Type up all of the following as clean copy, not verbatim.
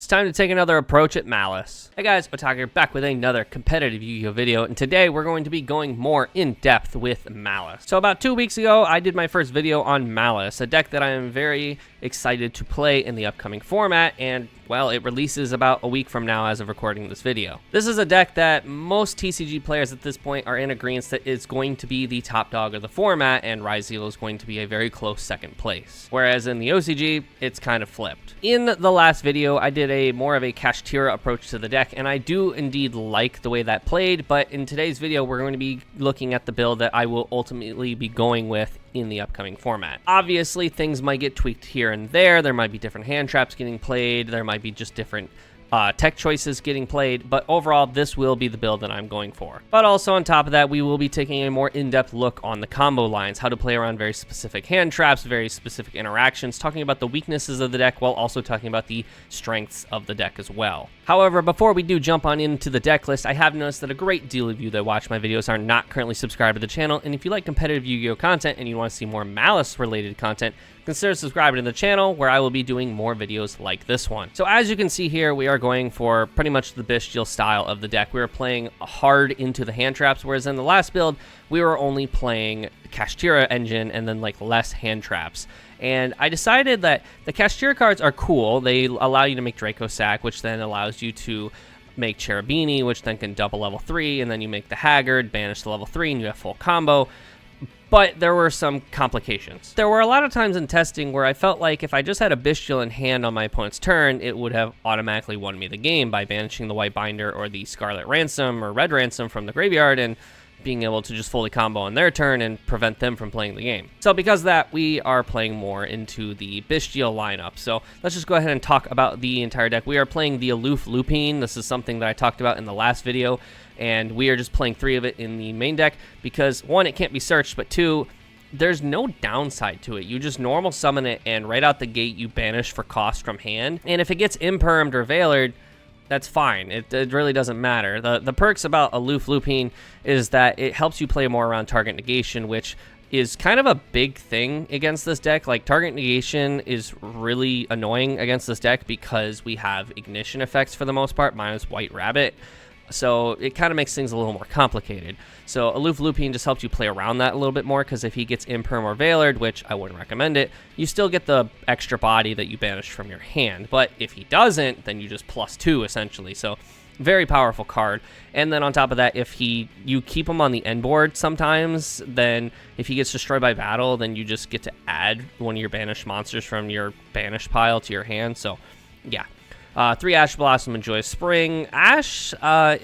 It's time to take another approach at Maliss. Hey guys, Otaku back with another competitive Yu-Gi-Oh video, and today we're going to be going more in depth with Maliss. So about 2 weeks ago, I did my first video on Maliss, a deck that I am very excited to play in the upcoming format, and well, it releases about a week from now as of recording this video. This is a deck that most TCG players at this point are in agreement that it's going to be the top dog of the format, and Ryzeal is going to be a very close second place. Whereas in the OCG, it's kind of flipped. In the last video, I did more of a Kashtira approach to the deck, and I do indeed like the way that played, but in today's video, we're going to be looking at the build that I will ultimately be going with in the upcoming format. Obviously, things might get tweaked here and there. There might be different hand traps getting played. There might be just different tech choices getting played, but overall, this will be the build that I'm going for. But also on top of that, we will be taking a more in-depth look on the combo lines, how to play around very specific hand traps, very specific interactions, talking about the weaknesses of the deck while also talking about the strengths of the deck as well. However, before we do jump on into the deck list, I have noticed that a great deal of you that watch my videos are not currently subscribed to the channel, and if you like competitive Yu-Gi-Oh content and you want to see more Maliss related content, consider subscribing to the channel where I will be doing more videos like this one. So as you can see here, we are going for pretty much the bestial style of the deck. We are playing hard into the hand traps, whereas in the last build, we were only playing Kashtira engine and then like less hand traps. And I decided that the Kashtira cards are cool. They allow you to make Draco Sack, which then allows you to make Cherubini, which then can double level 3, and then you make the Haggard, banish the level 3, and you have full combo. But there were some complications. There were a lot of times in testing where I felt like if I just had a Bestial in hand on my opponent's turn, it would have automatically won me the game by banishing the White Binder or the Scarlet Ransom or Red Ransom from the graveyard and being able to just fully combo on their turn and prevent them from playing the game. So because of that, we are playing more into the Bestial lineup. So let's just go ahead and talk about the entire deck. We are playing the Aloof Lupine. This is something that I talked about in the last video, and we are just playing 3 of it in the main deck because 1, it can't be searched, but 2, there's no downside to it. You just normal summon it, and right out the gate, you banish for cost from hand. And if it gets impermed or veilered, that's fine. It really doesn't matter. The perks about Aloof Lupine is that it helps you play more around target negation, which is kind of a big thing against this deck. Like, target negation is really annoying against this deck because we have ignition effects for the most part, minus White Rabbit. So it kind of makes things a little more complicated. So Aloof Lupine just helps you play around that a little bit more, because if he gets imperm or veilered, which I wouldn't recommend it, you still get the extra body that you banished from your hand. But if he doesn't, then you just +2 essentially. So very powerful card. And then on top of that, if you keep him on the end board sometimes, then if he gets destroyed by battle, then you just get to add one of your banished monsters from your banished pile to your hand. So yeah. 3 Ash Blossom and Joyous Spring. Ash,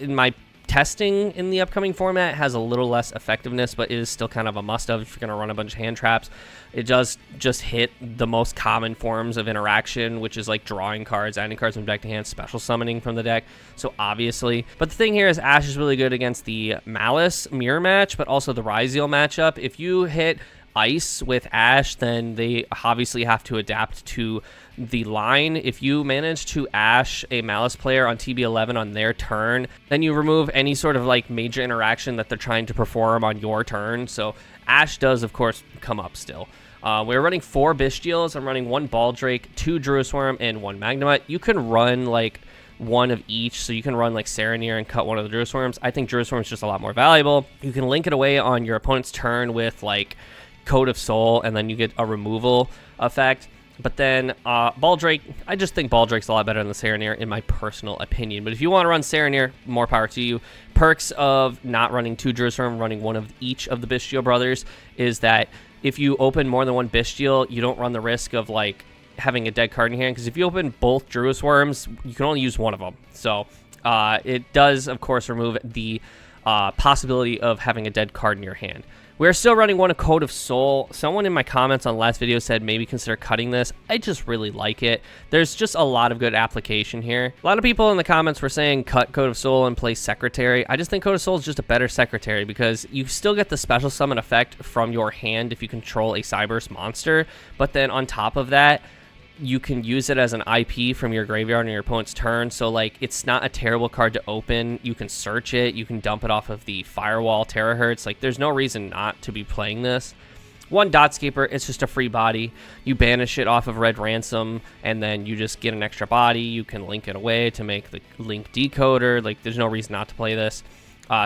in my testing in the upcoming format, has a little less effectiveness, but it is still kind of a must-have if you're going to run a bunch of hand traps. It does just hit the most common forms of interaction, which is like drawing cards, adding cards from deck to hand, special summoning from the deck, so obviously. But the thing here is Ash is really good against the Maliss mirror match, but also the Ryzeal matchup. If you hit Ice with Ash, then they obviously have to adapt to the line. If you manage to Ash a Maliss player on TB11 on their turn, then you remove any sort of like major interaction that they're trying to perform on your turn. So Ash does, of course, come up still. We're running 4 Bestials. I'm running 1 Baldrake, 2 Druisworm, and 1 Magnemite. You can run like 1 of each, so you can run like Serenir and cut one of the Druisworms. I think Druisworm is just a lot more valuable. You can link it away on your opponent's turn with like Code of Soul, and then you get a removal effect. But then Baldrake, I just think Baldrake's a lot better than the Serenir in my personal opinion. But if you want to run Serenir, more power to you. Perks of not running 2 Druisworm, running 1 of each of the Bestial brothers is that if you open more than 1 Bestial, you don't run the risk of like having a dead card in your hand, because if you open both Druisworms, you can only use 1 of them. So it does, of course, remove the possibility of having a dead card in your hand. We're still running 1 of Code of Soul. Someone in my comments on the last video said maybe consider cutting this. I just really like it. There's just a lot of good application here. A lot of people in the comments were saying cut Code of Soul and play Secretary. I just think Code of Soul is just a better Secretary because you still get the special summon effect from your hand if you control a Cyberse monster. But then on top of that, you can use it as an IP from your graveyard on your opponent's turn, so like it's not a terrible card to open. You can search it, you can dump it off of the Firewall Terahertz. Like, there's no reason not to be playing this. One Dotscaper, it's just a free body. You banish it off of Red Ransom, and then you just get an extra body. You can link it away to make the link decoder. Like, there's no reason not to play this.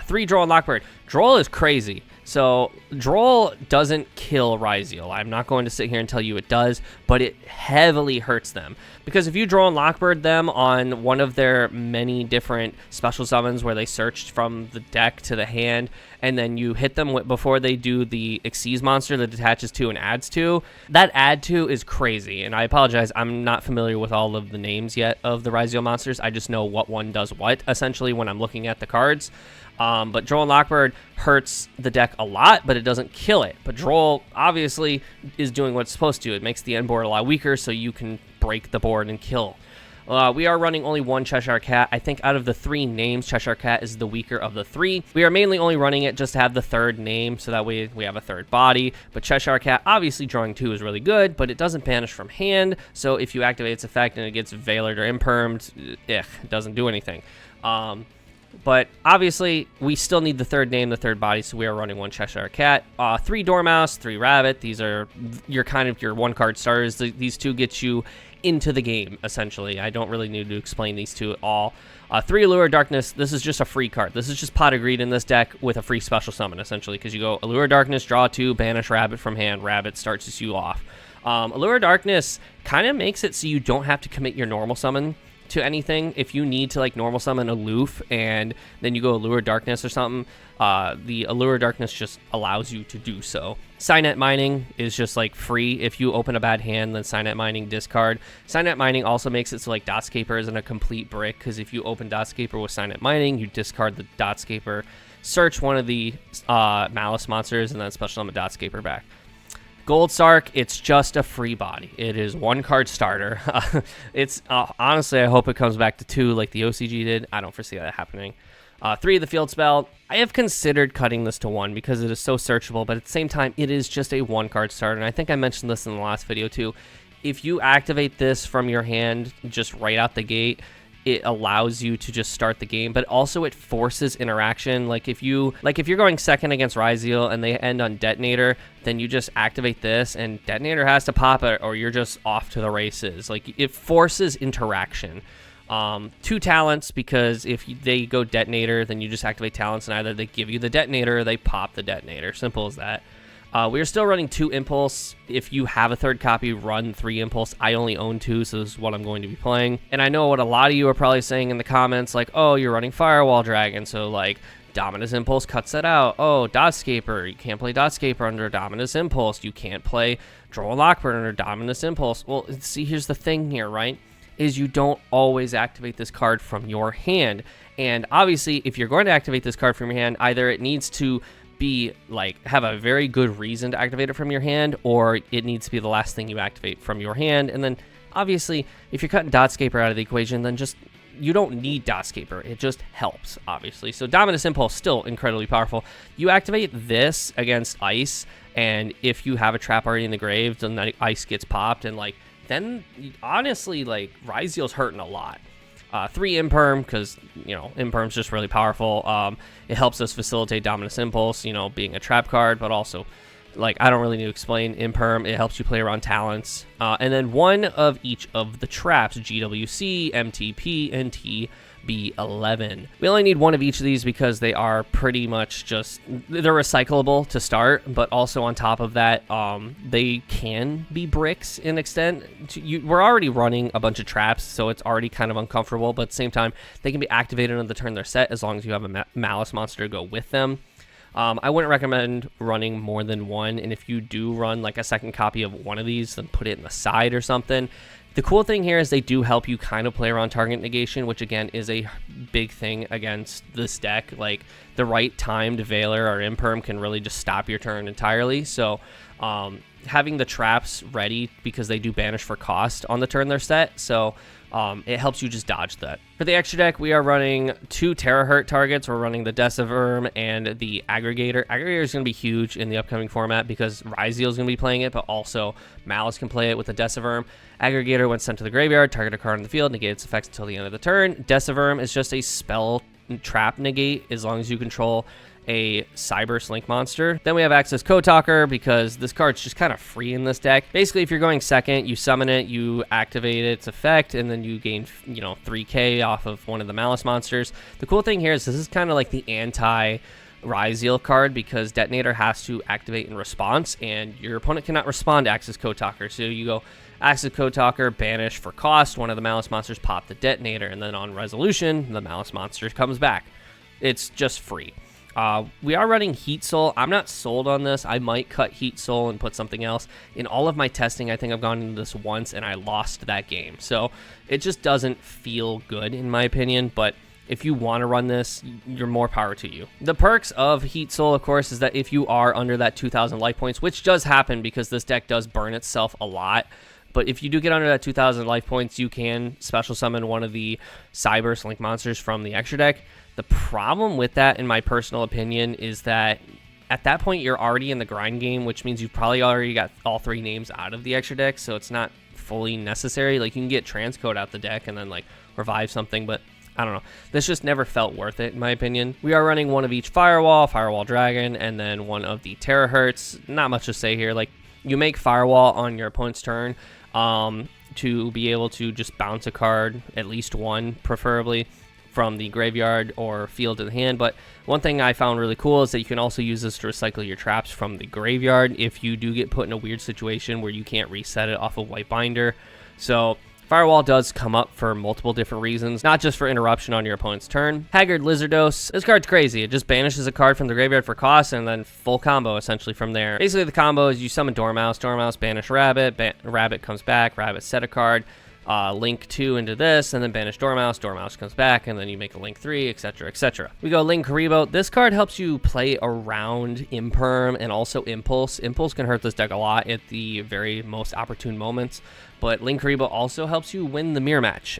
3 Droll and Lockbird. Droll is crazy. So Droll doesn't kill Ryzeal. I'm not going to sit here and tell you it does, but it heavily hurts them. Because if you Droll and Lockbird them on one of their many different special summons where they searched from the deck to the hand, and then you hit them before they do the Xyz monster that attaches to and adds to, that add to is crazy. And I apologize, I'm not familiar with all of the names yet of the Ryzeal monsters. I just know what one does what, essentially, when I'm looking at the cards. But Droll and Lockbird hurts the deck a lot, but it doesn't kill it. But Droll obviously is doing what it's supposed to. It makes the end board a lot weaker, so you can break the board and kill. We are running only 1 Cheshire Cat. I think out of the 3 names, Cheshire Cat is the weaker of the 3. We are mainly only running it just to have the 3rd name, so that way we have a 3rd body. But Cheshire Cat, obviously drawing 2 is really good, but it doesn't banish from hand, so if you activate its effect and it gets Veilered or Impermed, it doesn't do anything. But obviously, we still need the 3rd name, the 3rd body, so we are running 1 Cheshire Cat. 3 Dormouse, 3 Rabbit. These are your 1-card starters. These 2 get you into the game, essentially. I don't really need to explain these 2 at all. 3 Allure Darkness. This is just a free card. This is just Pot of Greed in this deck with a free special summon, essentially, because you go Allure Darkness, draw 2, banish Rabbit from hand. Rabbit starts you off. Allure Darkness kind of makes it so you don't have to commit your normal summon to anything. If you need to like normal summon Aloof and then you go Allure Darkness or something, the Allure Darkness just allows you to do so. Signet Mining is just like free. If you open a bad hand, then Signet Mining discard. Signet Mining also makes it so like Dotscaper isn't a complete brick, because if you open Dotscaper with Signet Mining, you discard the Dotscaper, search one of the Maliss monsters, and then special summon Dotscaper back. Gold Sark, it's just a free body. It is 1-card starter. It's honestly, I hope it comes back to 2 like the OCG did. I don't foresee that happening. 3 of the Field Spell. I have considered cutting this to 1 because it is so searchable, but at the same time, it is just a 1-card starter. And I think I mentioned this in the last video too. If you activate this from your hand just right out the gate, it allows you to just start the game, but also it forces interaction. Like if you're going second against Ryzeal and they end on Detonator, then you just activate this and Detonator has to pop it, or you're just off to the races. Like, it forces interaction. 2 talents, because if they go Detonator, then you just activate talents, and either they give you the Detonator or they pop the Detonator. Simple as that. We are still running 2 Impulse. If you have a 3rd copy, run 3 Impulse. I only own 2, so this is what I'm going to be playing. And I know what a lot of you are probably saying in the comments, like, oh, you're running Firewall Dragon, so like Dominus Impulse cuts that out. Oh, Dotscaper, you can't play Dotscaper under Dominus Impulse. You can't play Droll and Lockbird under Dominus Impulse. Well, see, here's the thing here, right? Is you don't always activate this card from your hand. And obviously, if you're going to activate this card from your hand, either it needs to be like have a very good reason to activate it from your hand, or it needs to be the last thing you activate from your hand. And then obviously, if you're cutting Dotscaper out of the equation, then just you don't need Dotscaper. It just helps, obviously. So Dominus Impulse, still incredibly powerful. You activate this against ice, and if you have a trap already in the grave, then that ice gets popped, and like then honestly, like Ryzeal's hurting a lot. 3 Imperm, because, you know, Imperm's just really powerful. It helps us facilitate Dominus Impulse, you know, being a trap card, but also, like, I don't really need to explain Imperm. It helps you play around talents. And then 1 of each of the traps, GWC, MTP, and TB11. We only need 1 of each of these because they are pretty much just, they're recyclable to start, but also on top of that, they can be bricks in extent. We're already running a bunch of traps, so it's already kind of uncomfortable, but at the same time, they can be activated on the turn they're set as long as you have a Maliss monster to go with them. I wouldn't recommend running more than 1, and if you do run like a 2nd copy of 1 of these, then put it in the side or something. The cool thing here is they do help you kind of play around target negation, which again is a big thing against this deck. Like, the right timed Veiler or Imperm can really just stop your turn entirely. So having the traps ready, because they do banish for cost on the turn they're set, so it helps you just dodge that. For the extra deck, we are running 2 Terahertz targets. We're running the Deciverm and the Aggregator. Aggregator is going to be huge in the upcoming format because Ryzeal is going to be playing it, but also Malice can play it with the Deciverm. Aggregator, when sent to the graveyard, target a card on the field, negate its effects until the end of the turn. Deciverm is just a spell trap negate as long as you control a Cyberse Link monster. Then we have Axis Code Talker because this card's just kind of free in this deck. Basically, if you're going second, you summon it, you activate its effect, and then you gain, 3k off of one of the Maliss monsters. The cool thing here is this is kind of like the anti-Ryzeal card because Detonator has to activate in response, and your opponent cannot respond to Axis Code Talker. So you go Axis Code Talker, banish for cost, one of the Maliss monsters pop the Detonator, and then on resolution, the Maliss monster comes back. It's just free. We are running Heat Soul. I'm not sold on this. I might cut Heat Soul and put something else. In all of my testing, I think I've gone into this once, and I lost that game. So it just doesn't feel good, in my opinion, but if you want to run this, you're more power to you. The perks of Heat Soul, of course, is that if you are under that 2,000 life points, which does happen because this deck does burn itself a lot, but if you do get under that 2,000 life points, you can special summon one of the Cyberse Link monsters from the extra deck. The problem with that, in my personal opinion, is that at that point, you're already in the grind game, which means you've probably already got all 3 names out of the extra deck, so it's not fully necessary. Like, you can get Transcode out the deck and then, like, revive something, but I don't know. This just never felt worth it, in my opinion. We are running one of each Firewall Dragon, and then one of the Terahertz. Not much to say here. Like, you make Firewall on your opponent's turn to be able to just bounce a card, at least one, preferably, from the graveyard or field to the hand. But one thing I found really cool is that you can also use this to recycle your traps from the graveyard if you do get put in a weird situation where you can't reset it off of White Binder. So Firewall does come up for multiple different reasons, not just for interruption on your opponent's turn. Haggard Lizardos. This card's crazy. It just banishes a card from the graveyard for cost and then full combo essentially from there. Basically the combo is you summon Dormouse, banish Rabbit, Rabbit comes back, Rabbit set a card, link 2 into this, and then banish Dormouse comes back, and then you make a link 3, etc, etc. We go Link Karibo. This card helps you play around Imperm and also Impulse. Impulse can hurt this deck a lot at the very most opportune moments, but Link Karibo also helps you win the mirror match.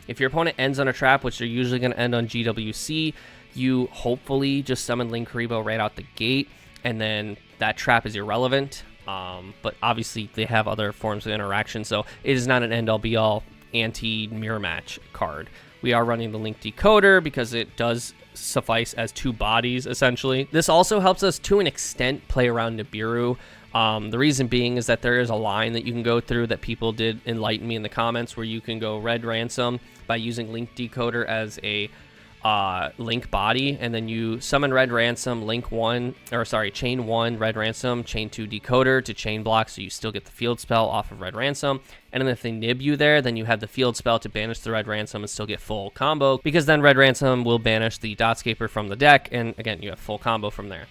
If your opponent ends on a trap, which they're usually going to end on GWC, you hopefully just summon Link Karibo right out the gate, and then that trap is irrelevant. But obviously they have other forms of interaction, so it is not an end-all be-all anti-mirror match card. We are running the Link Decoder because it does suffice as 2 bodies, essentially. This also helps us, to an extent, play around Nibiru. The reason being is that there is a line that you can go through that people did enlighten me in the comments where you can go Red Ransom by using Link Decoder as a Link body, and then you summon Red Ransom, chain 1 Red Ransom, chain 2 Decoder to chain block, so you still get the field spell off of Red Ransom. And then if they nib you there, then you have the field spell to banish the Red Ransom and still get full combo, because then Red Ransom will banish the Dotscaper from the deck, and again, you have full combo from there.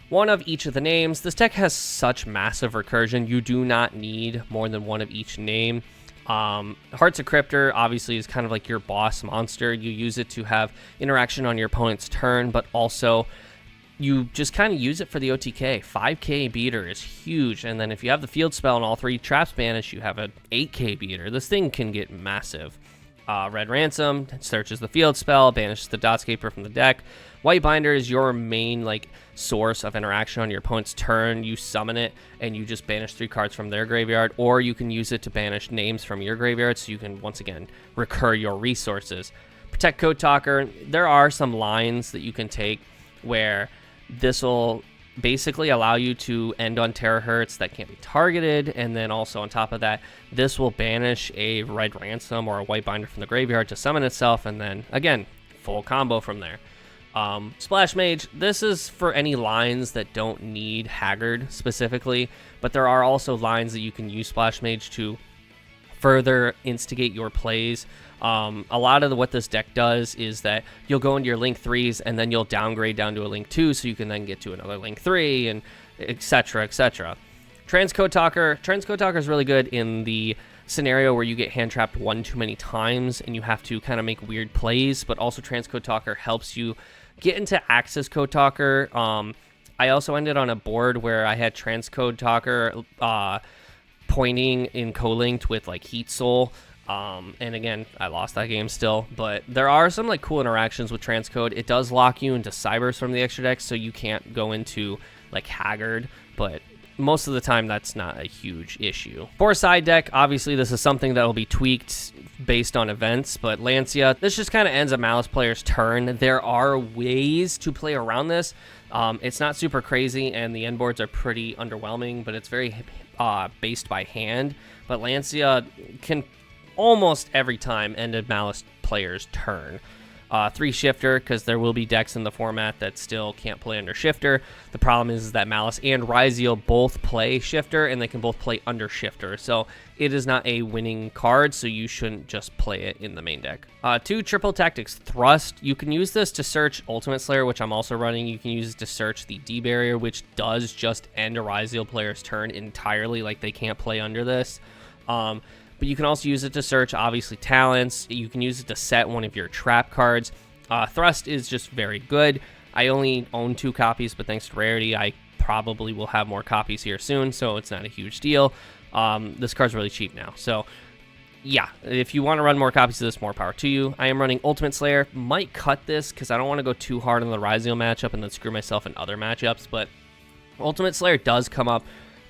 One of each of the names. This deck has such massive recursion, you do not need more than one of each name. Hearts of Cryptor obviously is kind of like your boss monster. You use it to have interaction on your opponent's turn, but also you just kind of use it for the OTK. 5k beater is huge, and then if you have the field spell and all 3 traps banish, you have an 8k beater. This thing can get massive. Red Ransom searches the field spell, banishes the Dotscaper from the deck. White Binder is your main source of interaction on your opponent's turn. You summon it and you just banish 3 cards from their graveyard, or you can use it to banish names from your graveyard, so you can once again recur your resources. Protect Code Talker. There are some lines that you can take where this will basically allow you to end on Terahertz that can't be targeted, and then also on top of that, this will banish a Red Ransom or a White Binder from the graveyard to summon itself, and then again, full combo from there. Splash Mage, this is for any lines that don't need Haggard specifically, but there are also lines that you can use Splash Mage to further instigate your plays. A lot of what this deck does is that you'll go into your Link 3s and then you'll downgrade down to a Link 2 so you can then get to another Link 3 and etc, etc. Transcode Talker is really good in the scenario where you get hand trapped one too many times and you have to kind of make weird plays, but also Transcode Talker helps you get into Axis Code Talker. I also ended on a board where I had Transcode Talker pointing in co-linked with Heat Soul. And again, I lost that game still, but there are some cool interactions with Transcode. It does lock you into Cyberse from the extra deck, so you can't go into Haggard, but most of the time that's not a huge issue. For a side deck, obviously this is something that will be tweaked based on events, but Lancia, this just kind of ends a Malice player's turn. There are ways to play around this. It's not super crazy, and the end boards are pretty underwhelming, but it's very based by hand. But Lancia can almost every time end a Malice player's turn. 3 shifter, because there will be decks in the format that still can't play under shifter. The problem is that Malice and Ryzeal both play shifter, and they can both play under shifter. So it is not a winning card, so you shouldn't just play it in the main deck. 2 triple tactics thrust. You can use this to search Ultimate Slayer, which I'm also running. You can use it to search the D barrier, which does just end a Ryzeal player's turn entirely. Like, they can't play under this. But you can also use it to search, obviously, talents. You can use it to set one of your trap cards. Thrust is just very good. I only own 2 copies, but thanks to rarity, I probably will have more copies here soon, so it's not a huge deal. This card's really cheap now. So, yeah, if you want to run more copies of this, more power to you. I am running Ultimate Slayer. Might cut this because I don't want to go too hard on the Ryzeal matchup and then screw myself in other matchups, but Ultimate Slayer does come up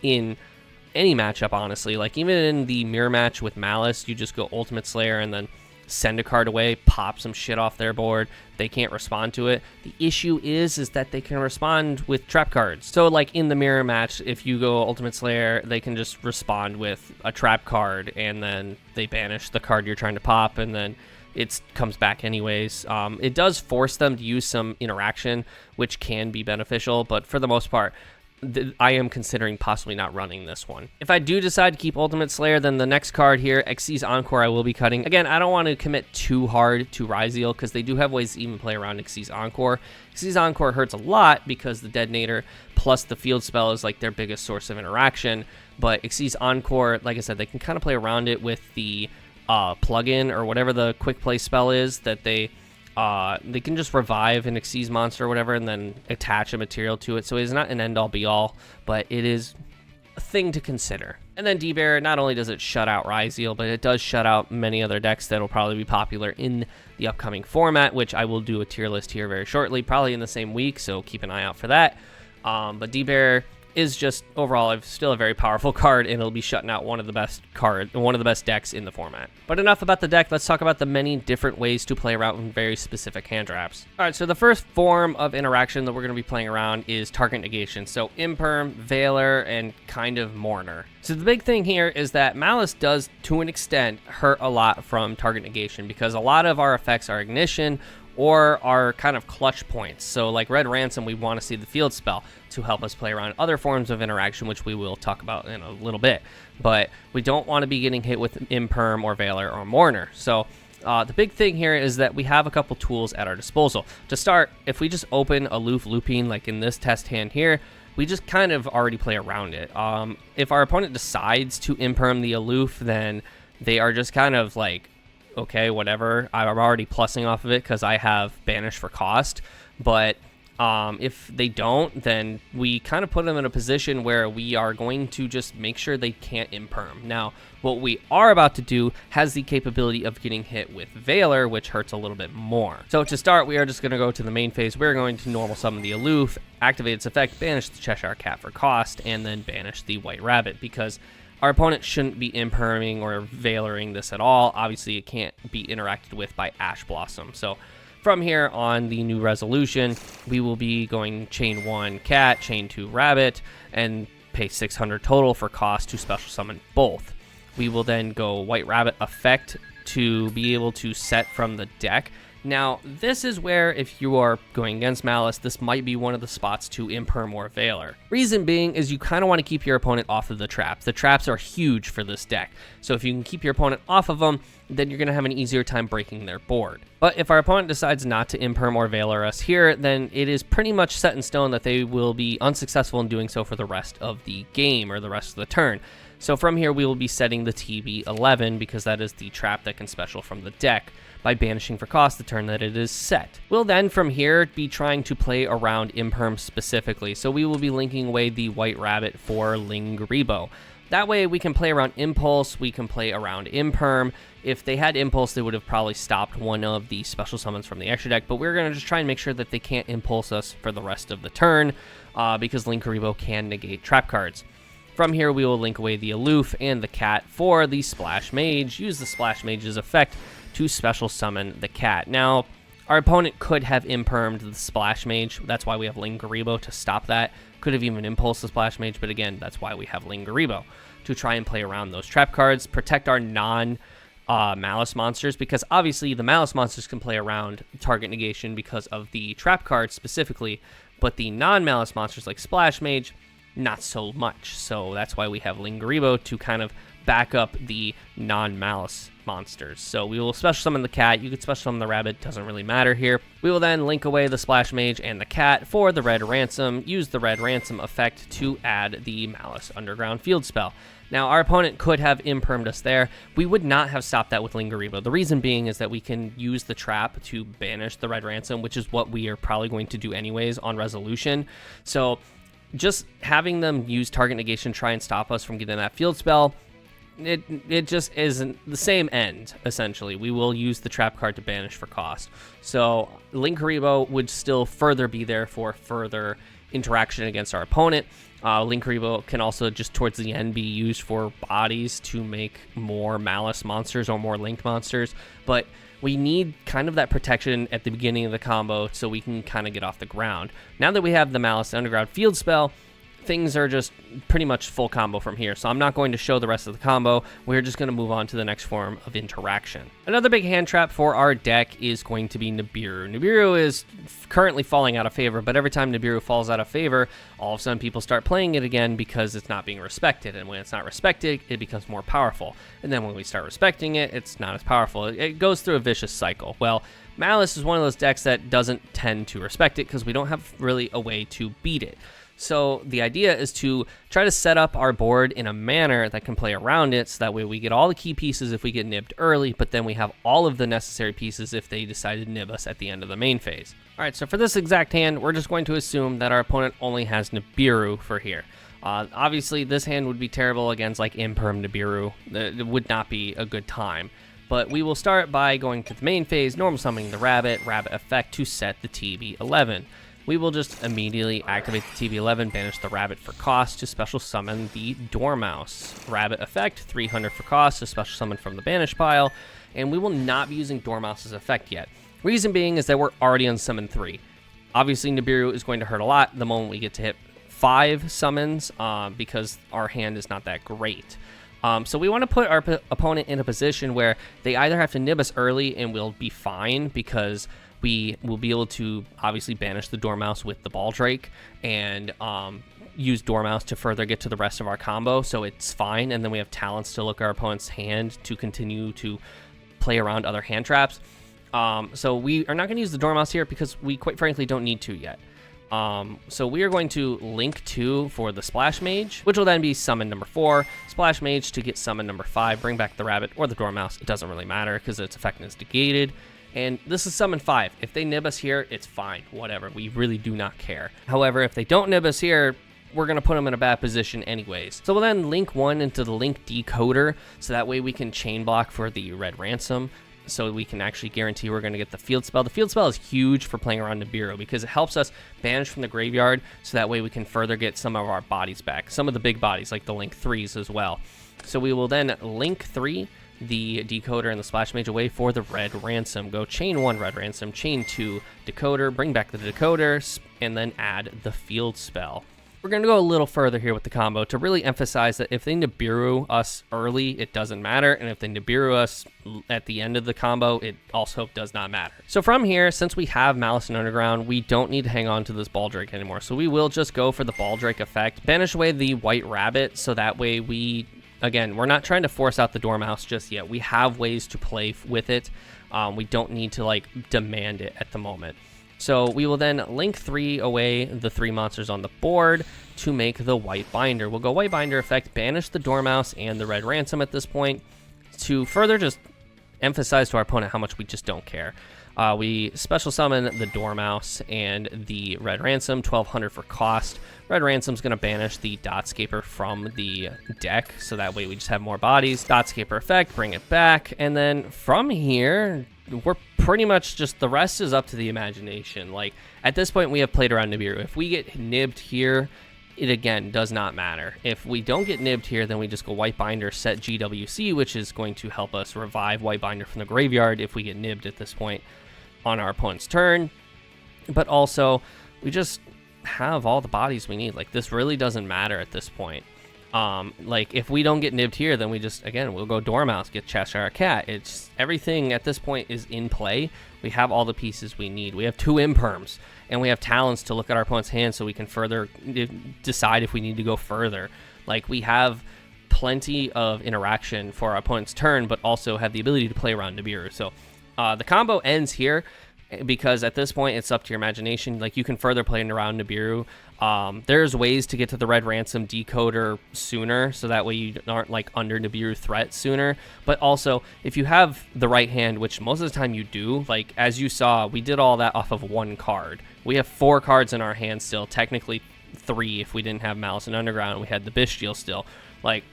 in any matchup, honestly. Like, even in the mirror match with Malice, you just go Ultimate Slayer and then send a card away, pop some shit off their board. They can't respond to it. The issue is that they can respond with trap cards. So, like, in the mirror match, if you go Ultimate Slayer, they can just respond with a trap card, and then they banish the card you're trying to pop, and then it comes back anyways. It does force them to use some interaction, which can be beneficial, but for the most part, I am considering possibly not running this one. If I do decide to keep Ultimate Slayer, then the next card here, Xyz Encore, I will be cutting. Again, I don't want to commit too hard to Ryzeal because they do have ways to even play around Xyz Encore. Xyz Encore hurts a lot because the Detonator plus the field spell is like their biggest source of interaction. But Xyz Encore, like I said, they can kind of play around it with the plugin or whatever the quick play spell is that they can just revive an Xyz monster or whatever and then attach a material to it. So it's not an end-all be-all, but it is a thing to consider. And then D-Bear, not only does it shut out Ryzeal, but it does shut out many other decks that will probably be popular in the upcoming format, which I will do a tier list here very shortly, probably in the same week, so keep an eye out for that. But D-Bear is just overall still a very powerful card, and it'll be shutting out one of the best decks in the format. But enough about the deck. Let's talk about the many different ways to play around in very specific hand traps. All right, so the first form of interaction that we're going to be playing around is target negation. So Imperm, Veiler, and kind of Mourner. So the big thing here is that Malice does, to an extent, hurt a lot from target negation because a lot of our effects are ignition or are kind of clutch points. So like Red Ransom, we want to see the field spell to help us play around other forms of interaction, which we will talk about in a little bit. But we don't want to be getting hit with Imperm or Veiler or Mourner. So the big thing here is that we have a couple tools at our disposal. To start, if we just open Aloof Looping, like in this test hand here, we just kind of already play around it. If our opponent decides to Imperm the Aloof, then they are just kind of like, okay, whatever. I'm already plussing off of it because I have Banish for cost. But if they don't, then we kind of put them in a position where we are going to just make sure they can't Imperm. Now, what we are about to do has the capability of getting hit with Veiler, which hurts a little bit more. So to start, we are just going to go to the main phase. We're going to normal summon the Aloof, activate its effect, banish the Cheshire Cat for cost, and then banish the White Rabbit because our opponent shouldn't be Imperming or Veilering this at all. Obviously, it can't be interacted with by Ash Blossom. So from here on the new resolution, we will be going chain 1 Cat, chain 2 Rabbit, and pay 600 total for cost to special summon both. We will then go White Rabbit effect to be able to set from the deck. Now, this is where, if you are going against Malice, this might be one of the spots to Imperm or Veiler. Reason being is you kind of want to keep your opponent off of the traps. The traps are huge for this deck, so if you can keep your opponent off of them, then you're going to have an easier time breaking their board. But if our opponent decides not to Imperm or Veiler us here, then it is pretty much set in stone that they will be unsuccessful in doing so for the rest of the game or the rest of the turn. So from here, we will be setting the TB11 because that is the trap that can special from the deck by banishing for cost the turn that it is set. We'll then from here be trying to play around Imperm specifically. So we will be linking away the White Rabbit for Lingribo. That way we can play around Impulse, we can play around Imperm. If they had Impulse, they would have probably stopped one of the special summons from the extra deck, but we're going to just try and make sure that they can't Impulse us for the rest of the turn, because Linkuriboh can negate trap cards. From here, we will link away the Aloof and the Cat for the Splash Mage. Use the Splash Mage's effect to special summon the Cat. Now, our opponent could have Impermed the Splash Mage. That's why we have Linkuriboh to stop that. Could have even Impulsed the Splash Mage, but again, that's why we have Linkuriboh to try and play around those trap cards, protect our non-Malice monsters, because obviously the Malice monsters can play around target negation because of the trap cards specifically, but the non-Malice monsters like Splash Mage, not so much. So that's why we have Linkuriboh to kind of back up the non-Malice monsters. So we will special summon the Cat. You could special summon the Rabbit, doesn't really matter here. We will then link away the Splash Mage and the Cat for the Red Ransom. Use the Red Ransom effect to add the Malice Underground field spell. Now, our opponent could have Impermed us there. We would not have stopped that with Linkuriboh. The reason being is that we can use the trap to banish the Red Ransom, which is what we are probably going to do anyways on resolution. So just having them use target negation, try and stop us from getting that field spell, it just isn't the same end, essentially. We will use the trap card to banish for cost. So Linkuriboh would still further be there for further interaction against our opponent. Linkuriboh can also just towards the end be used for bodies to make more Malice monsters or more linked monsters. But we need kind of that protection at the beginning of the combo so we can kind of get off the ground. Now that we have the Malice Underground field spell, things are just pretty much full combo from here. So I'm not going to show the rest of the combo. We're just going to move on to the next form of interaction. Another big hand trap for our deck is going to be Nibiru. Nibiru is currently falling out of favor, but every time Nibiru falls out of favor, all of a sudden people start playing it again because it's not being respected. And when it's not respected, it becomes more powerful. And then when we start respecting it, it's not as powerful. It goes through a vicious cycle. Well, Malice is one of those decks that doesn't tend to respect it because we don't have really a way to beat it. So the idea is to try to set up our board in a manner that can play around it, so that way we get all the key pieces if we get nibbed early, but then we have all of the necessary pieces if they decide to nib us at the end of the main phase. All right, so for this exact hand, we're just going to assume that our opponent only has Nibiru for here. Obviously, this hand would be terrible against like Imperm Nibiru. It would not be a good time. But we will start by going to the main phase, normal summoning the Rabbit effect to set the TB11. We will just immediately activate the TB11, banish the Rabbit for cost to special summon the Dormouse. Rabbit effect, 300 for cost to special summon from the banish pile, and we will not be using Dormouse's effect yet. Reason being is that we're already on summon 3. Obviously, Nibiru is going to hurt a lot the moment we get to hit 5 summons because our hand is not that great. So we want to put our opponent in a position where they either have to nib us early and we'll be fine because we will be able to obviously banish the Dormouse with the Baldrake and use Dormouse to further get to the rest of our combo, so it's fine. And then we have talents to look our opponent's hand to continue to play around other hand traps. So we are not going to use the Dormouse here because we quite frankly don't need to yet. So we are going to link 2 for the Splash Mage, which will then be summon number 4. Splash Mage to get summon number 5, bring back the Rabbit or the Dormouse. It doesn't really matter because its effectiveness is negated. And this is summon 5. If they nib us here, it's fine. Whatever. We really do not care. However, if they don't nib us here, we're going to put them in a bad position anyways. So we'll then link 1 into the Link Decoder, so that way we can chain block for the Red Ransom, so we can actually guarantee we're going to get the field spell. The field spell is huge for playing around Nibiru because it helps us banish from the graveyard, so that way we can further get some of our bodies back. Some of the big bodies, like the Link 3s as well. So we will then link 3, the Decoder and the Splash Mage away for the Red Ransom. Go chain 1 Red Ransom, chain 2 Decoder, bring back the Decoder, and then add the field spell. We're going to go a little further here with the combo to really emphasize that if they Nibiru us early, it doesn't matter. And if they Nibiru us at the end of the combo, it also does not matter. So from here, since we have Malice and Underground, we don't need to hang on to this Baldrake anymore. So we will just go for the Baldrake effect, banish away the White Rabbit, so that way we... Again, we're not trying to force out the Dormouse just yet. We have ways to play with it. We don't need to like demand it at the moment. So we will then link 3 away the 3 monsters on the board to make the White Binder. We'll go White Binder effect, banish the Dormouse and the Red Ransom at this point to further just emphasize to our opponent how much we just don't care. We special summon the Dormouse and the Red Ransom, 1200 for cost. Red Ransom's going to banish the Dotscaper from the deck, so that way we just have more bodies. Dotscaper effect, bring it back, and then from here, we're pretty much just, the rest is up to the imagination. Like, at this point, we have played around Nibiru. If we get nibbed here, it again does not matter. If we don't get nibbed here, then we just go White Binder, set GWC, which is going to help us revive White Binder from the graveyard if we get nibbed at this point on our opponent's turn. But also, we just have all the bodies we need. Like, this really doesn't matter at this point. Like, if we don't get nibbed here, then we just, again, we'll go Dormouse, get Cheshire Cat. It's, everything at this point is in play. We have all the pieces we need. We have 2 Imperms, and we have Talons to look at our opponent's hand so we can further decide if we need to go further. Like, we have plenty of interaction for our opponent's turn, but also have the ability to play around Nibiru. So the combo ends here, because at this point it's up to your imagination. Like, you can further play around Nibiru. There's ways to get to the Red Ransom decoder sooner, so that way you aren't like under Nibiru threat sooner. But also, if you have the right hand, which most of the time you do, like as you saw, we did all that off of 1 card. We have 4 cards in our hand still, technically 3 if we didn't have Malice and Underground, and we had the Bestial still. Like,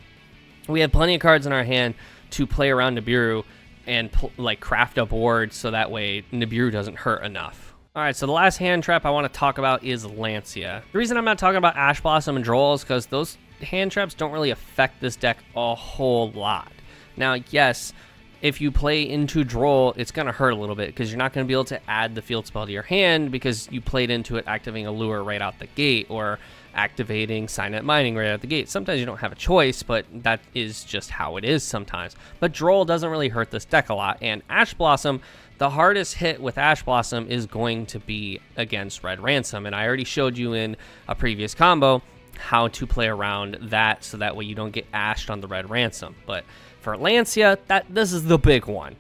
we have plenty of cards in our hand to play around Nibiru and like craft a board so that way Nibiru doesn't hurt enough. All right, so the last hand trap I want to talk about is Lancia. The reason I'm not talking about Ash Blossom and Droll is because those hand traps don't really affect this deck a whole lot. Now, yes, if you play into Droll, it's going to hurt a little bit because you're not going to be able to add the field spell to your hand because you played into it activating a lure right out the gate, or activating Signet Mining right out the gate. Sometimes you don't have a choice, but that is just how it is sometimes. But Droll doesn't really hurt this deck a lot, and Ash Blossom, the hardest hit with Ash Blossom is going to be against Red Ransom, and I already showed you in a previous combo how to play around that so that way you don't get ashed on the Red Ransom. But for Lancia, this is the big one.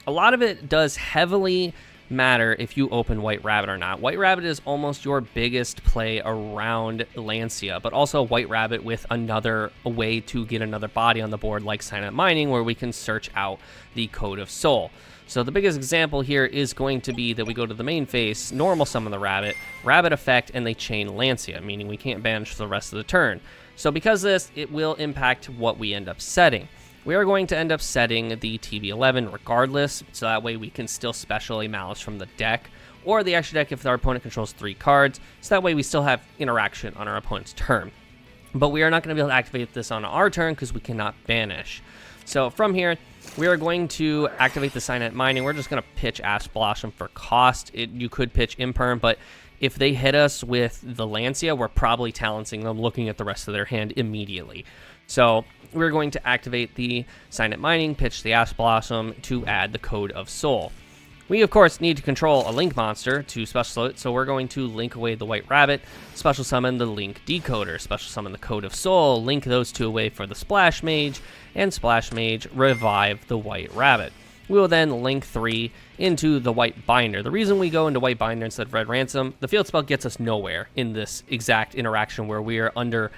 A lot of it does heavily matter if you open White Rabbit or not. White Rabbit is almost your biggest play around Lancia, but also White Rabbit with a way to get another body on the board like Signet Mining, where we can search out the Code of Soul. So the biggest example here is going to be that we go to the main phase, normal summon the Rabbit, Rabbit effect, and they chain Lancia, meaning we can't banish for the rest of the turn. So because of this, it will impact what we end up setting. We are going to end up setting the TB11 regardless, so that way we can still specially Malice from the deck, or the extra deck if our opponent controls 3 cards, so that way we still have interaction on our opponent's turn. But we are not going to be able to activate this on our turn because we cannot banish. So from here, we are going to activate the Signet Mining. We're just going to pitch Ash Blossom for cost. You could pitch Imperm, but if they hit us with the Lancia, we're probably Talencing them, looking at the rest of their hand immediately. So we're going to activate the Signet Mining, pitch the Ash Blossom to add the Code of Soul. We, of course, need to control a Link monster to special it, so we're going to link away the White Rabbit, special summon the Link Decoder, special summon the Code of Soul, link those 2 away for the Splash Mage, and Splash Mage revive the White Rabbit. We will then link 3 into the White Binder. The reason we go into White Binder instead of Red Ransom, the field spell gets us nowhere in this exact interaction where we are under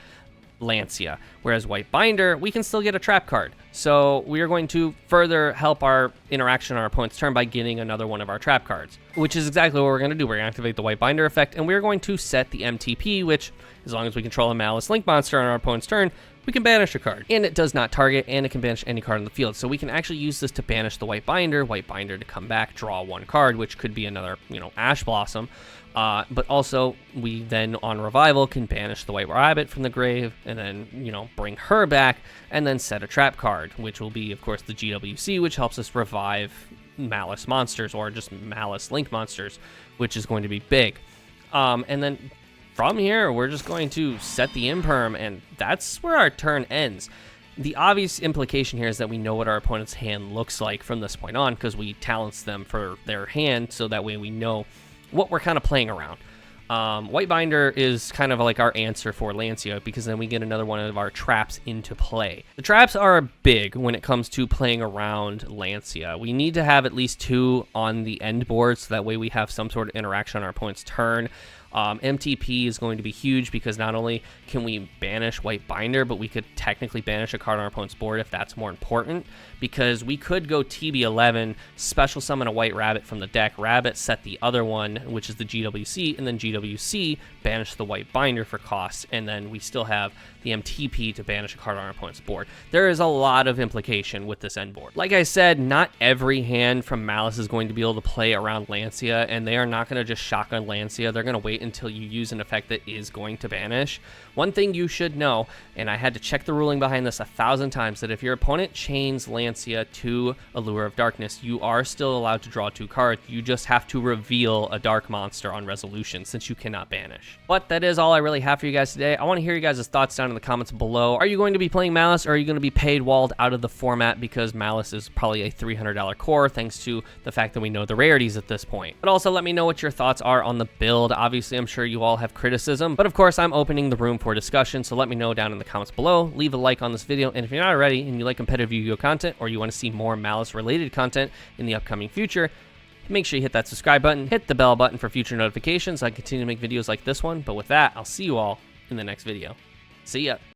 Lancia, whereas White Binder, we can still get a trap card. So we are going to further help our interaction on our opponent's turn by getting another one of our trap cards, which is exactly what we're going to do. We're going to activate the White Binder effect, and we're going to set the MTP, which, as long as we control a Malice Link monster on our opponent's turn, we can banish a card. And it does not target, and it can banish any card on the field. So we can actually use this to banish the White Binder to come back, draw 1 card, which could be another, Ash Blossom. But also, we then, on revival, can banish the White Rabbit from the grave, and then, bring her back, and then set a trap card, which will be, of course, the GWC, which helps us revive Malice monsters, or just Malice Link monsters, which is going to be big. And then from here, we're just going to set the Imperm, and that's where our turn ends. The obvious implication here is that we know what our opponent's hand looks like from this point on, because we talents them for their hand, so that way we know what we're kind of playing around. White Binder is kind of like our answer for Lancia, because then we get another one of our traps into play. The traps are big when it comes to playing around Lancia. We need to have at least 2 on the end board, so that way we have some sort of interaction on our opponent's turn. MTP is going to be huge because not only can we banish White Binder, but we could technically banish a card on our opponent's board if that's more important, because we could go TB11, special summon a White Rabbit from the deck, Rabbit, set the other one, which is the GWC, and then GWC TWC, banish the white binder for cost, and then we still have the MTP to banish a card on our opponent's board. There is a lot of implication with this end board. Like I said, not every hand from Maliss is going to be able to play around Lancia, and they are not going to just shotgun Lancia. They're going to wait until you use an effect that is going to banish. One thing you should know, and I had to check the ruling behind this 1,000 times, that if your opponent chains Lancia to Allure of Darkness, you are still allowed to draw 2 cards. You just have to reveal a dark monster on resolution, since you cannot banish. But that is all I really have for you guys today. I want to hear you guys' thoughts down in the comments below. Are you going to be playing Maliss, or are you going to be paid walled out of the format because Maliss is probably a $300 core, thanks to the fact that we know the rarities at this point? But also let me know what your thoughts are on the build. Obviously, I'm sure you all have criticism, but of course, I'm opening the room for discussion, so let me know down in the comments below. Leave a like on this video, and if you're not already and you like competitive Yu-Gi-Oh content, or you want to see more Maliss related content in the upcoming future, make sure you hit that subscribe button, hit the bell button for future notifications so I can continue to make videos like this one. But with that, I'll see you all in the next video. See ya.